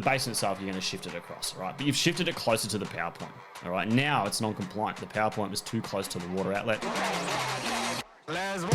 basement itself, you're going to shift it across, all right? But you've shifted it closer to the power point, all right? Now it's non-compliant. The power point was too close to the water outlet. Let's work.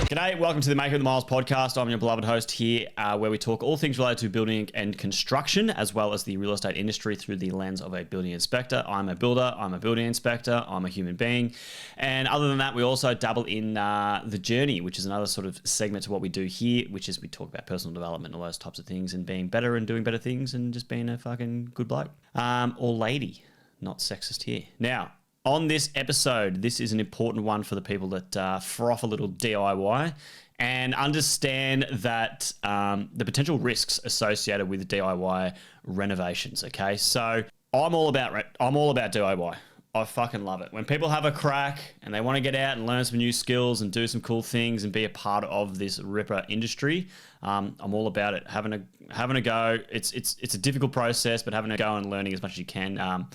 G'day, welcome to the Making It With Myles podcast. I'm your beloved host here, where we talk all things related to building and construction, as well as the real estate industry through the lens of a building inspector. I'm a builder, I'm a building inspector, I'm a human being. And other than that, we also dabble in the journey, which is another sort of segment to what we do here, which is we talk about personal development and all those types of things and being better and doing better things and just being a fucking good bloke. Or lady, not sexist here. Now, on this episode, this is an important one for the people that froth a little DIY and understand that the potential risks associated with DIY renovations. Okay, so I'm all about DIY. I fucking love it. When people have a crack and they want to get out and learn some new skills and do some cool things and be a part of this ripper industry, I'm all about it. Having a go. It's a difficult process, but having a go and learning as much as you can.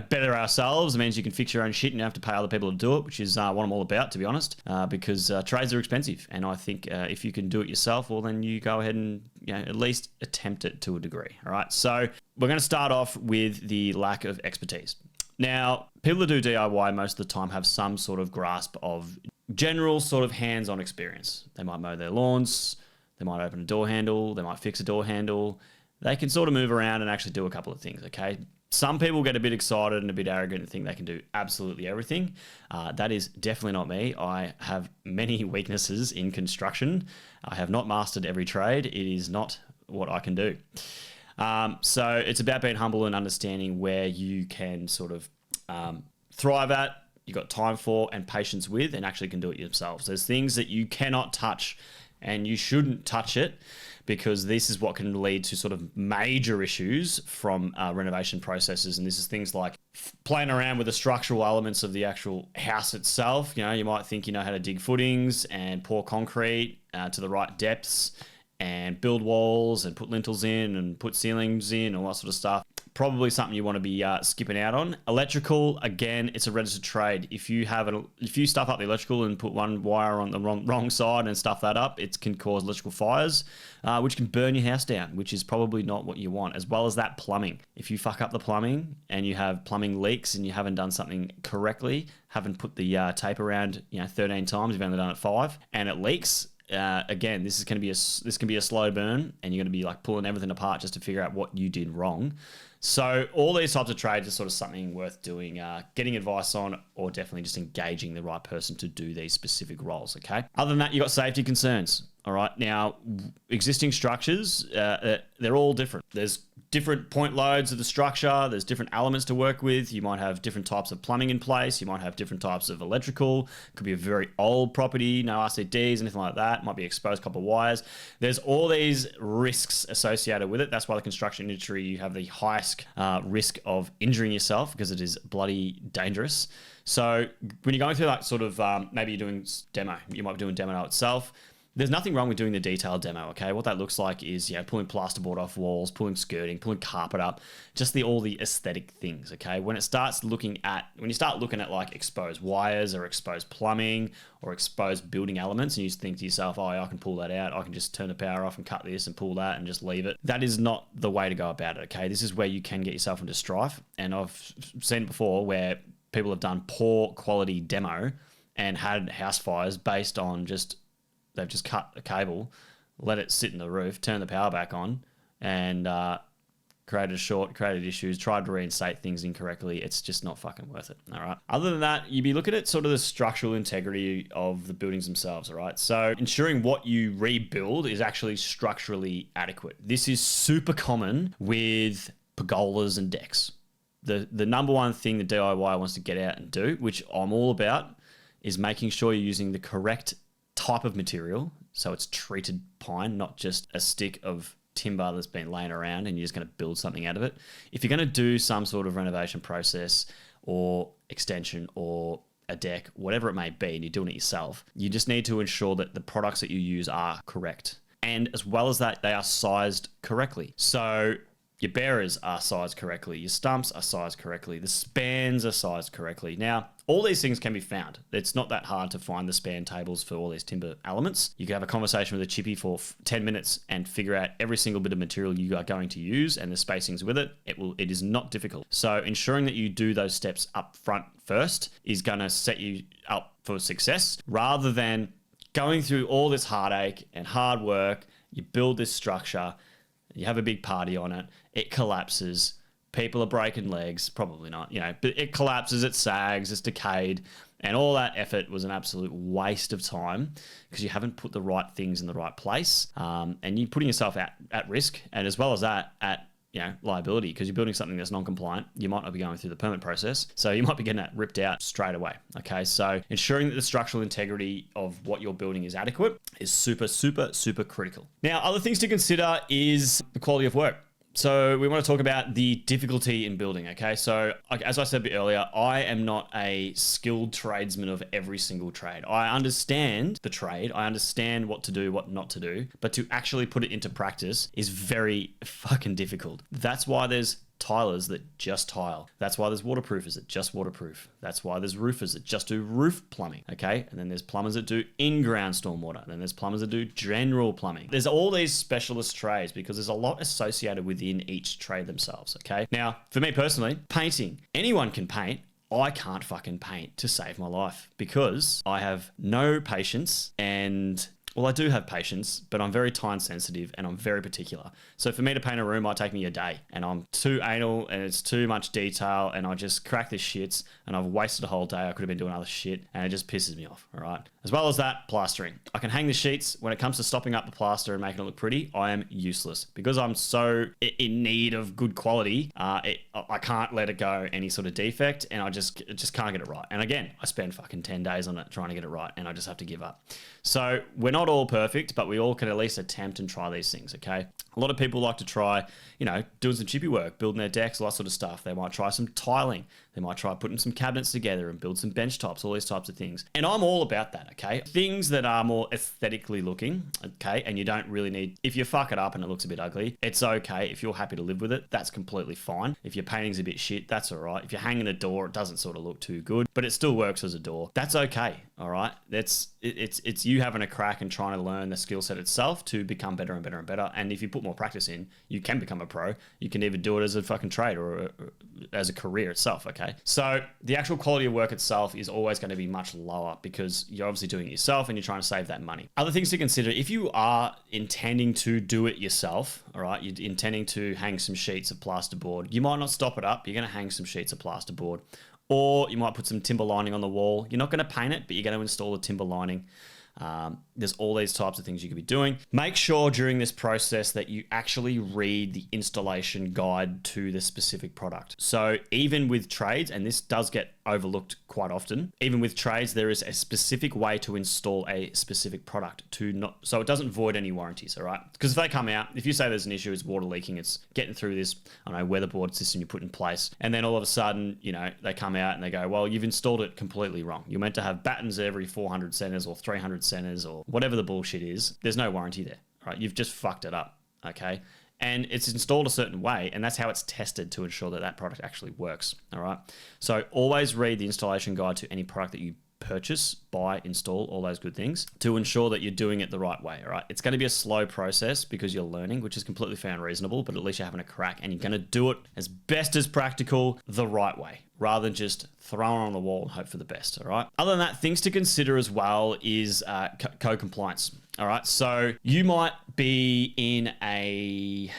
Better ourselves. It means you can fix your own shit and you don't have to pay other people to do it, which is what I'm all about, to be honest. Because trades are expensive, and I think if you can do it yourself, well, then you go ahead and at least attempt it to a degree. All right. So we're going to start off with the lack of expertise. Now, people that do DIY most of the time have some sort of grasp of general sort of hands-on experience. They might mow their lawns, they might open a door handle, they might fix a door handle. They can sort of move around and actually do a couple of things, okay? Some people get a bit excited and a bit arrogant and think they can do absolutely everything. That is definitely not me. I have many weaknesses in construction. I have not mastered every trade. It is not what I can do. So it's about being humble and understanding where you can sort of thrive at, you've got time for and patience with, and actually can do it yourselves. There's things that you cannot touch and you shouldn't touch it, because this is what can lead to sort of major issues from renovation processes. And this is things like playing around with the structural elements of the actual house itself. You might think you know how to dig footings and pour concrete to the right depths and build walls and put lintels in and put ceilings in, all that sort of stuff. Probably something you want to be skipping out on. Electrical, again, it's a registered trade. If you stuff up the electrical and put one wire on the wrong side and stuff that up, it can cause electrical fires, which can burn your house down, which is probably not what you want. As well as that, plumbing. If you fuck up the plumbing and you have plumbing leaks and you haven't done something correctly, haven't put the tape around 13 times, you've only done it 5, and it leaks. Again, this can be a slow burn, and you're going to be like pulling everything apart just to figure out what you did wrong. So all these types of trades are sort of something worth doing, getting advice on, or definitely just engaging the right person to do these specific roles. Okay. Other than that, you've got safety concerns. All right. Now, existing structures, they're all different. There's different point loads of the structure. There's different elements to work with. You might have different types of plumbing in place. You might have different types of electrical. Could be a very old property, no RCDs, anything like that. Might be exposed copper wires. There's all these risks associated with it. That's why the construction industry, you have the highest risk of injuring yourself, because it is bloody dangerous. So when you're going through that sort of, maybe you're doing demo, you might be doing demo itself. There's nothing wrong with doing the detailed demo, okay? What that looks like is, pulling plasterboard off walls, pulling skirting, pulling carpet up, just all the aesthetic things, okay? When you start looking at like exposed wires or exposed plumbing or exposed building elements, and you think to yourself, oh, I can pull that out. I can just turn the power off and cut this and pull that and just leave it. That is not the way to go about it, okay? This is where you can get yourself into strife. And I've seen it before where people have done poor quality demo and had house fires based on they've just cut a cable, let it sit in the roof, turn the power back on, and created issues, tried to reinstate things incorrectly. It's just not fucking worth it, all right? Other than that, you'd be looking at sort of the structural integrity of the buildings themselves, all right? So ensuring what you rebuild is actually structurally adequate. This is super common with pergolas and decks. The number one thing the DIY wants to get out and do, which I'm all about, is making sure you're using the correct type of material. So it's treated pine, not just a stick of timber that's been laying around and you're just going to build something out of it. If you're going to do some sort of renovation process or extension or a deck, whatever it may be, and you're doing it yourself, you just need to ensure that the products that you use are correct. And as well as that, they are sized correctly. So your bearers are sized correctly. Your stumps are sized correctly. The spans are sized correctly. Now, all these things can be found. It's not that hard to find the span tables for all these timber elements. You can have a conversation with a chippy for 10 minutes and figure out every single bit of material you are going to use and the spacings with it. It is not difficult. So ensuring that you do those steps up front first is going to set you up for success, rather than going through all this heartache and hard work. You build this structure, you have a big party on it, it collapses, people are breaking legs, probably not, but it collapses, it sags, it's decayed, and all that effort was an absolute waste of time because you haven't put the right things in the right place, and you're putting yourself at risk, and as well as that, at liability, because you're building something that's non-compliant. You might not be going through the permit process, so you might be getting that ripped out straight away. Okay, so ensuring that the structural integrity of what you're building is adequate is super, super, super critical. Now, other things to consider is the quality of work. So we want to talk about the difficulty in building, okay? So as I said a bit earlier, I am not a skilled tradesman of every single trade. I understand the trade. I understand what to do, what not to do, but to actually put it into practice is very fucking difficult. That's why there's tilers that just tile. That's why there's waterproofers that just waterproof. That's why there's roofers that just do roof plumbing, okay? And then there's plumbers that do in-ground stormwater. And then there's plumbers that do general plumbing. There's all these specialist trades because there's a lot associated within each trade themselves, okay? Now, for me personally, painting. Anyone can paint. I can't fucking paint to save my life because I have no patience and... Well, I do have patience, but I'm very time sensitive and I'm very particular. So for me to paint a room might take me a day, and I'm too anal and it's too much detail and I just crack the shits and I've wasted a whole day. I could have been doing other shit and it just pisses me off, all right? As well as that, plastering. I can hang the sheets. When it comes to stopping up the plaster and making it look pretty, I am useless. Because I'm so in need of good quality, I can't let it go any sort of defect, and I just can't get it right. And again, I spend fucking 10 days on it trying to get it right, and I just have to give up. So we're not all perfect, but we all can at least attempt and try these things, okay? A lot of people like to try, doing some chippy work, building their decks, all that sort of stuff. They might try some tiling. They might try putting some cabinets together and build some bench tops, all these types of things. And I'm all about that, okay? Things that are more aesthetically looking, okay? And you don't really need, if you fuck it up and it looks a bit ugly, it's okay. If you're happy to live with it, that's completely fine. If your painting's a bit shit, that's all right. If you're hanging a door, it doesn't sort of look too good, but it still works as a door. That's okay, all right? It's you having a crack and trying to learn the skill set itself to become better and better and better. And if you put more practice in, you can become a pro. You can either do it as a fucking trade or as a career itself, okay? So the actual quality of work itself is always going to be much lower because you're obviously doing it yourself and you're trying to save that money. Other things to consider, if you are intending to do it yourself, all right, you're intending to hang some sheets of plasterboard, you might not stop it up. You're going to hang some sheets of plasterboard, or you might put some timber lining on the wall. You're not going to paint it, but you're going to install a timber lining. There's all these types of things you could be doing. Make sure during this process that you actually read the installation guide to the specific product. So even with trades, and this does get overlooked quite often, even with trades, there is a specific way to install a specific product so it doesn't void any warranties, all right? Because if they come out, if you say there's an issue, it's water leaking, it's getting through this, weatherboard system you put in place, and then all of a sudden, they come out and they go, well, you've installed it completely wrong. You're meant to have battens every 400 centers or 300 centers or whatever the bullshit is. There's no warranty there, right? You've just fucked it up, okay? And it's installed a certain way, and that's how it's tested to ensure that that product actually works, all right? So always read the installation guide to any product that you purchase, buy, install, all those good things to ensure that you're doing it the right way, all right? It's going to be a slow process because you're learning, which is completely fair and reasonable, but at least you're having a crack and you're going to do it as best as practical the right way, rather than just throw it on the wall and hope for the best, all right? Other than that, things to consider as well is code compliance, all right? So you might be in a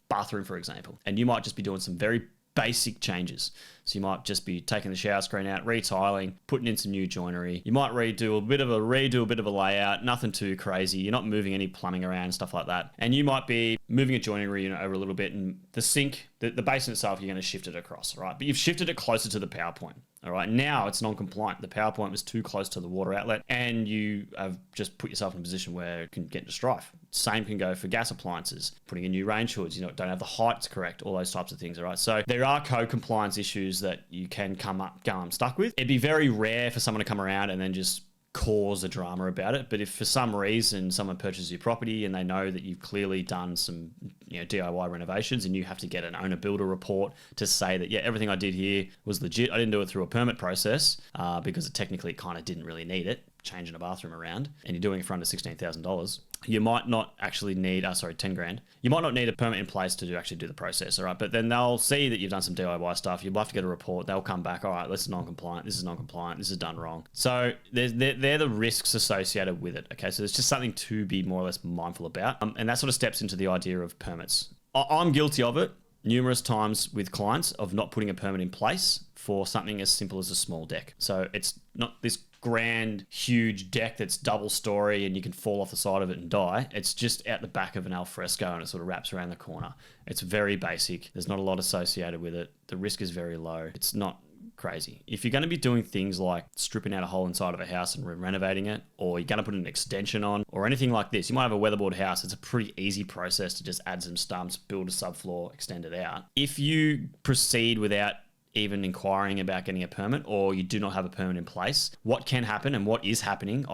bathroom, for example, and you might just be doing some very basic changes. So you might just be taking the shower screen out, retiling, putting in some new joinery. You might redo a bit of a layout, nothing too crazy. You're not moving any plumbing around and stuff like that. And you might be moving a joinery over a little bit, and the sink, the basin itself, you're going to shift it across, right? But you've shifted it closer to the power point. All right, now it's non-compliant. The power point was too close to the water outlet, and you have just put yourself in a position where it can get into strife. Same can go for gas appliances, putting in new range hoods, don't have the heights correct, all those types of things, all right? So there are code compliance issues that you can go unstuck with. It'd be very rare for someone to come around and then just cause a drama about it. But if for some reason someone purchases your property and they know that you've clearly done some, DIY renovations, and you have to get an owner builder report to say that, yeah, everything I did here was legit. I didn't do it through a permit process because it technically kind of didn't really need it, changing a bathroom around, and you're doing it for under $16,000. You might not actually need, 10 grand. You might not need a permit in place to actually do the process, all right? But then they'll see that you've done some DIY stuff. You'll have to get a report. They'll come back, all right, this is non-compliant, this is non-compliant, this is done wrong. So they're the risks associated with it, okay? So it's just something to be more or less mindful about. And that sort of steps into the idea of permits. I'm guilty of it numerous times with clients of not putting a permit in place for something as simple as a small deck. So it's not this grand, huge deck that's double story and you can fall off the side of it and die. It's just out the back of an alfresco and it sort of wraps around the corner. It's very basic. There's not a lot associated with it. The risk is very low. It's not crazy. If you're going to be doing things like stripping out a hole inside of a house and renovating it, or you're going to put an extension on, or anything like this, you might have a weatherboard house. It's a pretty easy process to just add some stumps, build a subfloor, extend it out. If you proceed without even inquiring about getting a permit, or you do not have a permit in place, what can happen and what is happening,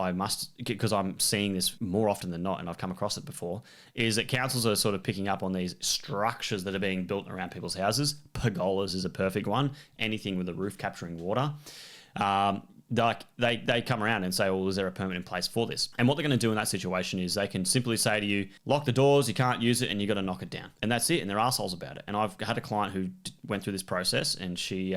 because I'm seeing this more often than not, and I've come across it before, is that councils are sort of picking up on these structures that are being built around people's houses. Pergolas is a perfect one. Anything with a roof capturing water. They come around and say, well, is there a permit in place for this? And what they're going to do in that situation is they can simply say to you, lock the doors, you can't use it, and you got to knock it down. And that's it. And they're assholes about it. And I've had a client who went through this process, and she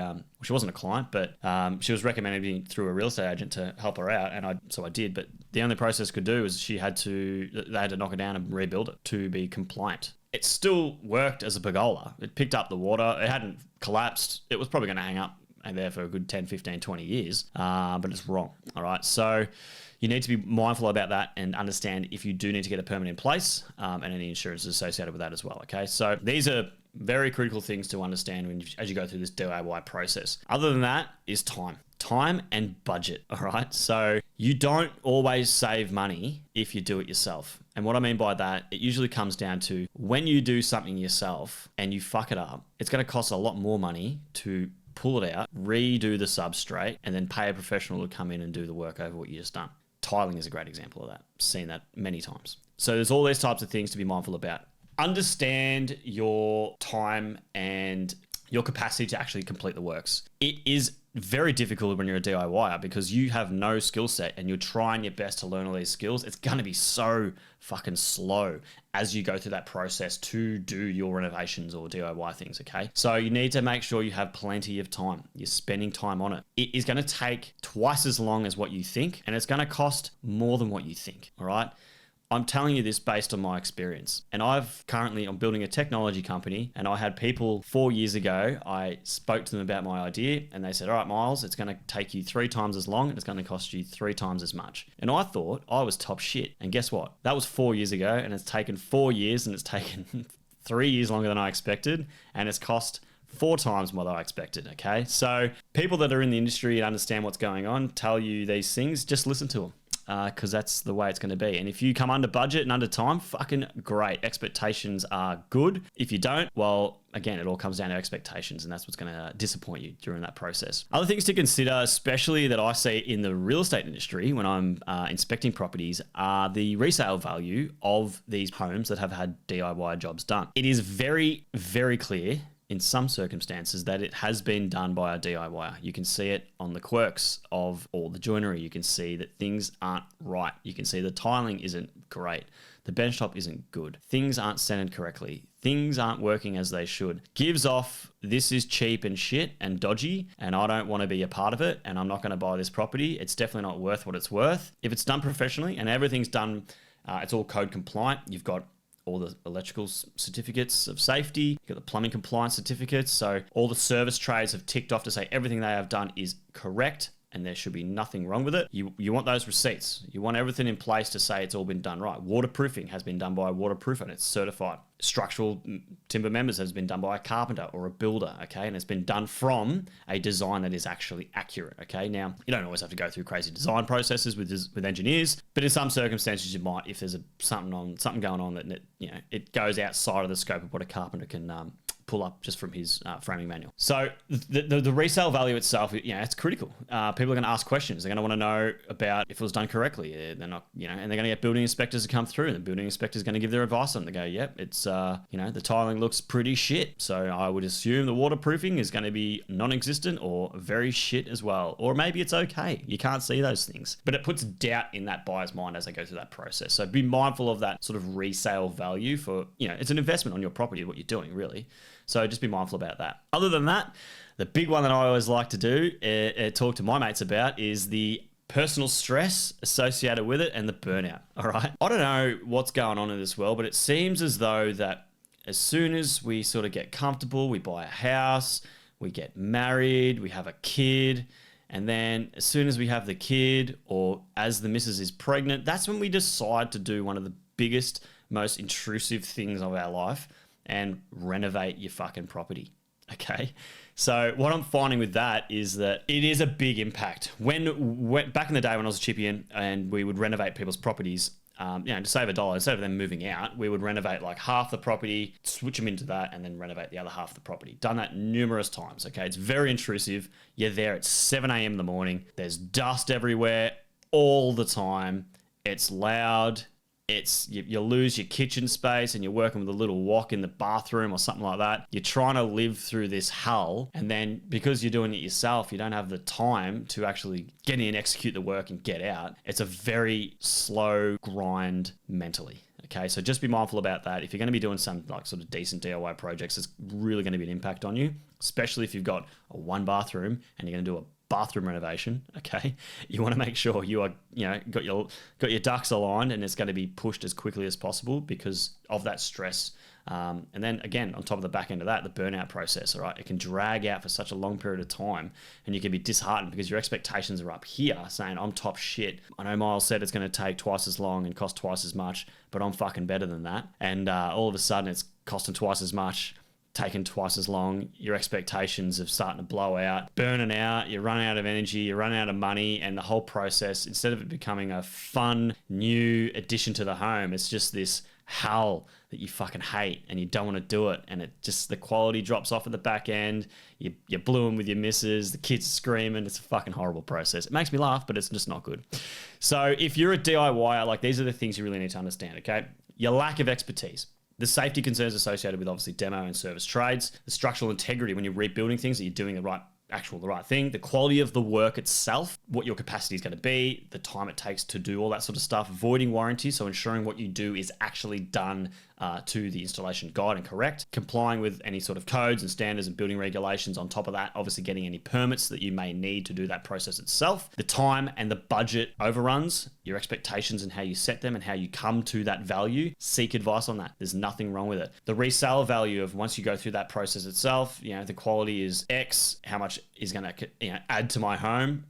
wasn't a client, but she was recommended me through a real estate agent to help her out. And so I did. But the only process could do is they had to knock it down and rebuild it to be compliant. It still worked as a pergola. It picked up the water. It hadn't collapsed. It was probably going to hang up and there for a good 10, 15, 20 years, but it's wrong, all right? So you need to be mindful about that and understand if you do need to get a permit in place and any insurance associated with that as well, okay? So these are very critical things to understand as you go through this DIY process. Other than that is time and budget, all right? So you don't always save money if you do it yourself. And what I mean by that, it usually comes down to when you do something yourself and you fuck it up, it's going to cost a lot more money to pull it out, redo the substrate, and then pay a professional to come in and do the work over what you just done. Tiling is a great example of that. I've seen that many times. So there's all these types of things to be mindful about. Understand your time and your capacity to actually complete the works. It is very difficult when you're a DIYer because you have no skill set and you're trying your best to learn all these skills. It's going to be so fucking slow as you go through that process to do your renovations or DIY things, okay? So you need to make sure you have plenty of time. You're spending time on it. It is going to take twice as long as what you think, and it's going to cost more than what you think, all right? I'm telling you this based on my experience. And I'm building a technology company, and I had people 4 years ago, I spoke to them about my idea and they said, all right, Myles, it's going to take you 3 times as long and it's going to cost you 3 times as much. And I thought I was top shit. And guess what? That was 4 years ago, and it's taken 4 years and it's taken 3 years longer than I expected, and it's cost 4 times what I expected, okay? So people that are in the industry and understand what's going on tell you these things, just listen to them. Because that's the way it's going to be. And if you come under budget and under time, fucking great. Expectations are good. If you don't, well, again, it all comes down to expectations, and that's what's going to disappoint you during that process. Other things to consider, especially that I see in the real estate industry when I'm inspecting properties, are the resale value of these homes that have had DIY jobs done. It is very, very clear in some circumstances that it has been done by a DIYer. You can see it on the quirks of all the joinery. You can see that things aren't right. You can see the tiling isn't great. The benchtop isn't good. Things aren't centered correctly. Things aren't working as they should. Gives off, this is cheap and shit and dodgy, and I don't want to be a part of it, and I'm not going to buy this property. It's definitely not worth what it's worth. If it's done professionally and everything's done, it's all code compliant. You've got all the electrical certificates of safety, you've got the plumbing compliance certificates. So all the service trades have ticked off to say everything they have done is correct and there should be nothing wrong with it. You want those receipts. You want everything in place to say it's all been done right. Waterproofing has been done by a waterproofer and it's certified. Structural timber members has been done by a carpenter or a builder, okay? And it's been done from a design that is actually accurate, okay? Now, you don't always have to go through crazy design processes with engineers, but in some circumstances you might if there's something going on that it goes outside of the scope of what a carpenter can pull up just from his framing manual. So the resale value itself, it's critical. People are going to ask questions. They're going to want to know about if it was done correctly. They're not, and they're going to get building inspectors to come through, and the building inspector's going to give their advice on it. They go, yep, it's, the tiling looks pretty shit. So I would assume the waterproofing is going to be non-existent or very shit as well. Or maybe it's okay. You can't see those things. But it puts doubt in that buyer's mind as they go through that process. So be mindful of that sort of resale value for, it's an investment on your property, what you're doing, really. So just be mindful about that. Other than that, the big one that I always like to do, talk to my mates about, is the personal stress associated with it and the burnout. All right. I don't know what's going on in this world, but it seems as though that as soon as we sort of get comfortable, we buy a house, we get married, we have a kid, and then as soon as we have the kid, or as the missus is pregnant, that's when we decide to do one of the biggest, most intrusive things of our life and renovate your fucking property. Okay. So what I'm finding with that is that it is a big impact. When back in the day when I was a chippy and we would renovate people's properties, to save $1, instead of them moving out, we would renovate like half the property, switch them into that, and then renovate the other half of the property. Done that numerous times. Okay. It's very intrusive. You're there at 7 a.m. in the morning. There's dust everywhere all the time. It's loud. You lose your kitchen space and you're working with a little wok in the bathroom or something like that. You're trying to live through this hell, and then because you're doing it yourself, you don't have the time to actually get in and execute the work and get out. It's a very slow grind mentally. Okay, so just be mindful about that. If you're going to be doing some like sort of decent DIY projects, it's really going to be an impact on you, especially if you've got a 1 bathroom and you're going to do a bathroom renovation. Okay, you want to make sure you are, got your ducks aligned, and it's going to be pushed as quickly as possible because of that stress. And then again, on top of the back end of that, the burnout process. All right, it can drag out for such a long period of time, and you can be disheartened because your expectations are up here, saying I'm top shit. I know Miles said it's going to take twice as long and cost twice as much, but I'm fucking better than that. And all of a sudden, it's costing twice as much, taking twice as long, your expectations are starting to blow out, burning out, you're running out of energy, you're running out of money, and the whole process, instead of it becoming a fun, new addition to the home, it's just this hell that you fucking hate and you don't want to do it. And it just, the quality drops off at the back end, you're blueing with your missus, the kids screaming, it's a fucking horrible process. It makes me laugh, but it's just not good. So if you're a DIYer, like these are the things you really need to understand, okay? Your lack of expertise. The safety concerns associated with obviously demo and service trades, the structural integrity when you're rebuilding things, that you're doing the right thing, the quality of the work itself, what your capacity is going to be, the time it takes to do all that sort of stuff, avoiding warranty, so ensuring what you do is actually done to the installation guide and correct, complying with any sort of codes and standards and building regulations. On top of that, obviously getting any permits that you may need to do that process itself, the time and the budget overruns, your expectations and how you set them and how you come to that value. Seek advice on that. There's nothing wrong with it. The resale value of once you go through that process itself, the quality is X, how much is going to add to my home?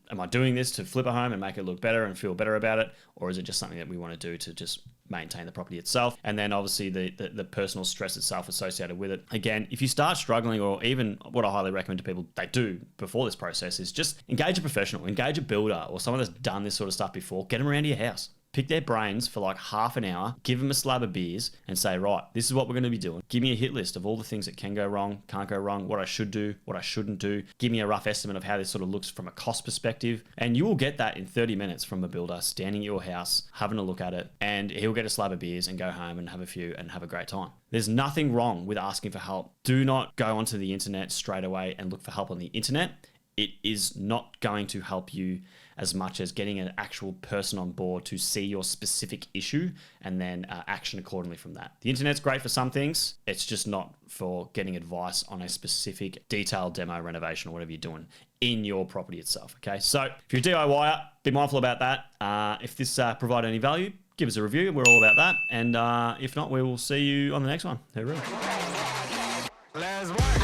Am I doing this to flip a home and make it look better and feel better about it? Or is it just something that we want to do to just maintain the property itself? And then obviously the personal stress itself associated with it. Again, if you start struggling, or even what I highly recommend to people they do before this process, is just engage a professional, engage a builder or someone that's done this sort of stuff before. Get them around to your house. Pick their brains for like half an hour, give them a slab of beers and say, right, this is what we're going to be doing. Give me a hit list of all the things that can go wrong, can't go wrong, what I should do, what I shouldn't do. Give me a rough estimate of how this sort of looks from a cost perspective. And you will get that in 30 minutes from a builder standing at your house, having a look at it, and he'll get a slab of beers and go home and have a few and have a great time. There's nothing wrong with asking for help. Do not go onto the internet straight away and look for help on the internet. It is not going to help you as much as getting an actual person on board to see your specific issue and then action accordingly from that. The internet's great for some things. It's just not for getting advice on a specific detailed demo, renovation, or whatever you're doing in your property itself. Okay, so if you're a DIYer, be mindful about that. If this provided any value, give us a review. We're all about that. And if not, we will see you on the next one. Hooroo. Let's work.